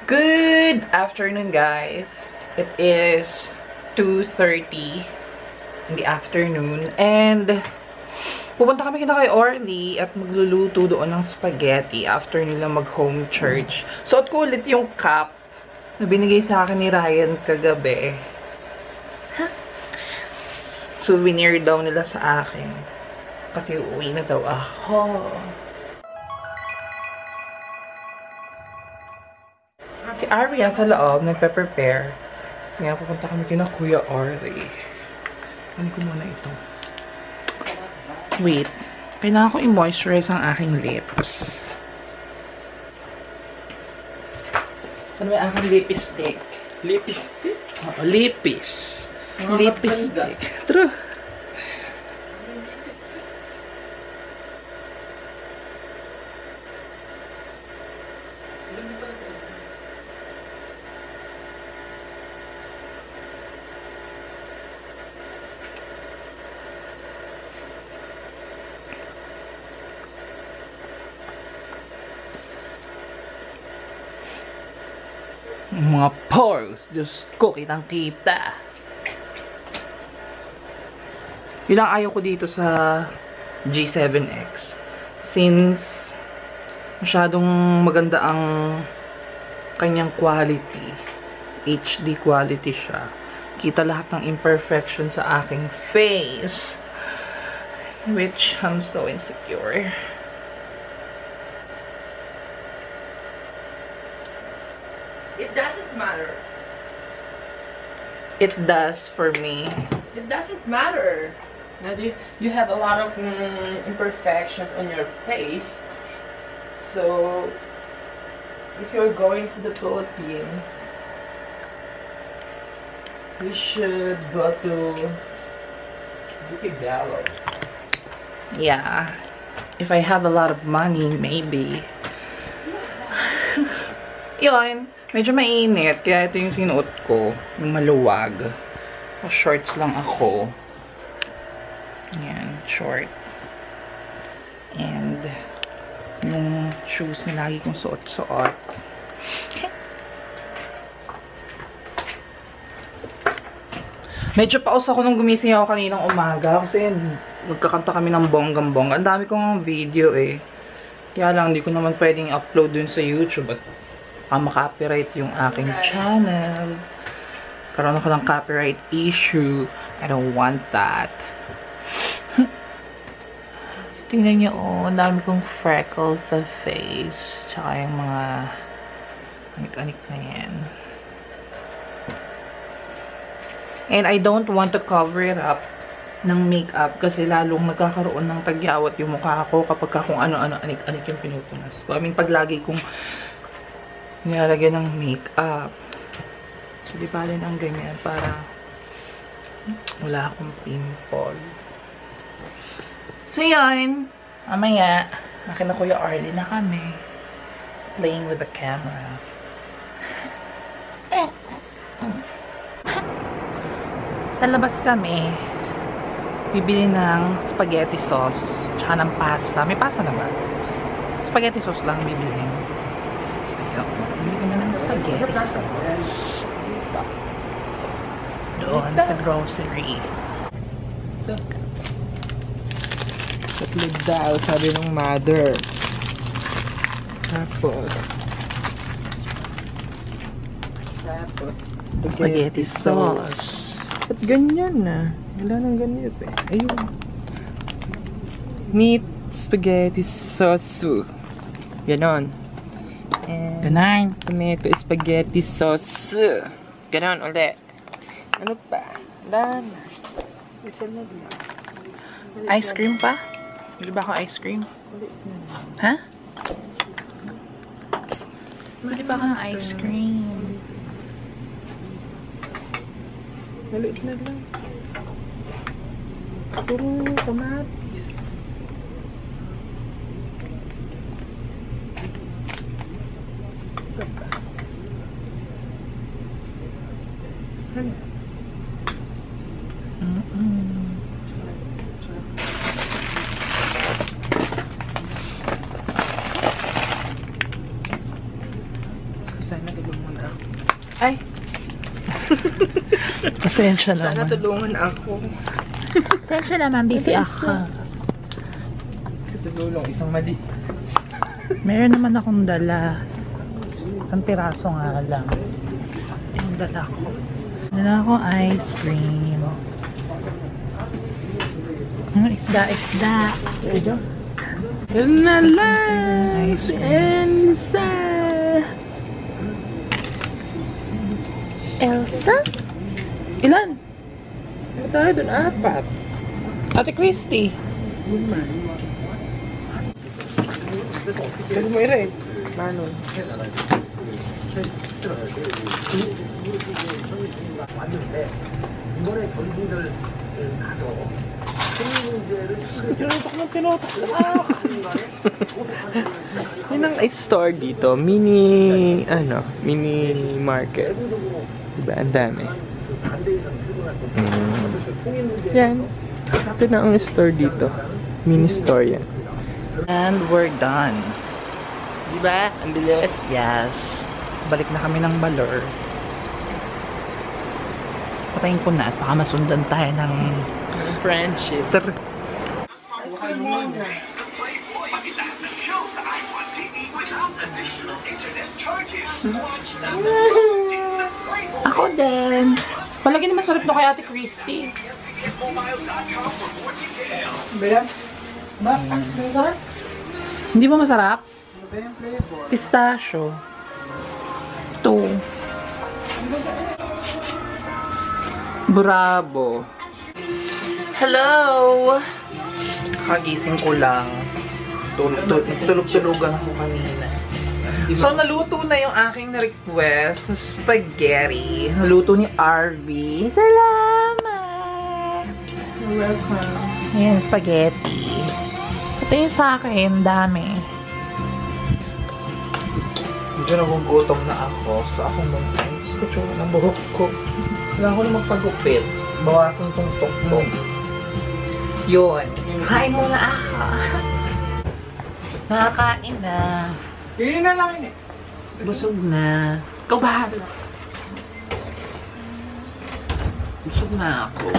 Good afternoon, guys. It is 2:30 in the afternoon and pupunta kami kina kay Orly at magluluto doon ng spaghetti after nila mag-home church. Suot ko ulit yung cap na binigay sa akin ni Ryan kagabi. Souvenir daw nila sa akin. Kasi uuwi na daw ako. Si Aria sa loob, nagpe-prepare. Kasi nga, pupunta kami kina Kuya Orly. Ano ko muna ito? Wait. Kailangan ko i-moisturize ang aking lips. Ano ba ang aking lipstick? Lipstick? Oo, lipis. Lipstick. True. Mga pores, Diyos ko, kitang-kita. Yun ang ayaw ko dito sa G7X. Since masyadong maganda ang kanyang quality. HD quality siya. Kita lahat ng imperfection sa aking face. Which I'm so insecure. It doesn't matter. It does for me. It doesn't matter. Now you have a lot of imperfections on your face. So, if you're going to the Philippines, you should go to Bukidnon. Yeah. If I have a lot of money, maybe. Yun. Medyo mainit, kaya ito yung sinuot ko, yung maluwag. O shorts lang ako. Yan, short. And, yung shoes na lagi kong suot-suot. Medyo paus ako nung gumising ako kaninang umaga, kasi nagkakanta kami ng bonggang-bongga. Ang dami kong video eh. Kaya lang, hindi ko naman pwedeng upload dun sa YouTube at maka-copyright yung aking channel. Karoon ako ng copyright issue. I don't want that. Tingnan niyo, oh, ang dami kong freckles sa face. Tsaka yung mga anik-anik na yan. And I don't want to cover it up ng makeup kasi lalong nagkakaroon ng tagyawat yung mukha ko kapag kung ano-ano anik-anik yung pinupunas ko. I mean, pag lagi kong nilalagyan ng makeup. So, di palin ang ganyan para wala akong pimple. So, yun. Mamaya, akin na Kuya Orly na kami. Playing with the camera. Sa labas kami, bibili ng spaghetti sauce tsaka ng pasta. May pasta na ba? Spaghetti sauce lang bibilhin. Bili kami ng spaghetti sauce. Doon sa grocery. Tatlog daw, sabi ng mother. Tapos, spaghetti sauce. Ba't ganyan na? Wala nang ganyan eh. Ayun. Meat spaghetti sauce. Ganon. And Ganon. tomato spaghetti sauce. Ganon ulit. Ano pa? Wala na. Isa na lang. Ice cream pa? Bili ba ako ice cream? Ha? Bili ba ako ng ice cream? Maliit na lang. Puro kamatis. Isa pa. Ano? Sana tulungan ako. Ay! Pasensya Sana naman. tulungan ako. Pasensya naman, busy ako. Tulong, isang mali. Meron naman akong dala. Isang piraso nga lang. Yung dala ko. Dala ko ice cream. Isda. Yan na lang! Ice cream. Elsa! Elsa? Ilan? Ano tayo dun? 4. Ate Christy. Pwede mo i-rate. Manon. Pinutok. Yun ang store dito. Mini market. Diba? Ang dami. Yan. Ito na ang store dito. Mini store yan. And we're done. Diba? Ang bilis. Yes. Balik na kami ng Balor. Patayin ko na at baka masundan tayo ng Friendship. Ako din. Palagi na masarap na kay Ate Christy. Masarap? Hindi ba masarap? Pistachio. Ito. Bravo. Hello! Kagising ko lang. Tulog-tulugan ako kanina. So, naluto na yung aking request na spaghetti. Naluto ni RV. Salamat! You're welcome. Ayan, spaghetti. Ito yung sa akin, dami. Medyo nagugutom na ako sa akong mga gusto ng buhok ko. Wala ko na magpagupit. Bawasan tong tok-tok. Yun. Kain muna ako. Nakakain na. Pili na lang yun eh. Busog na. Ikaw bahala. Busog na ako.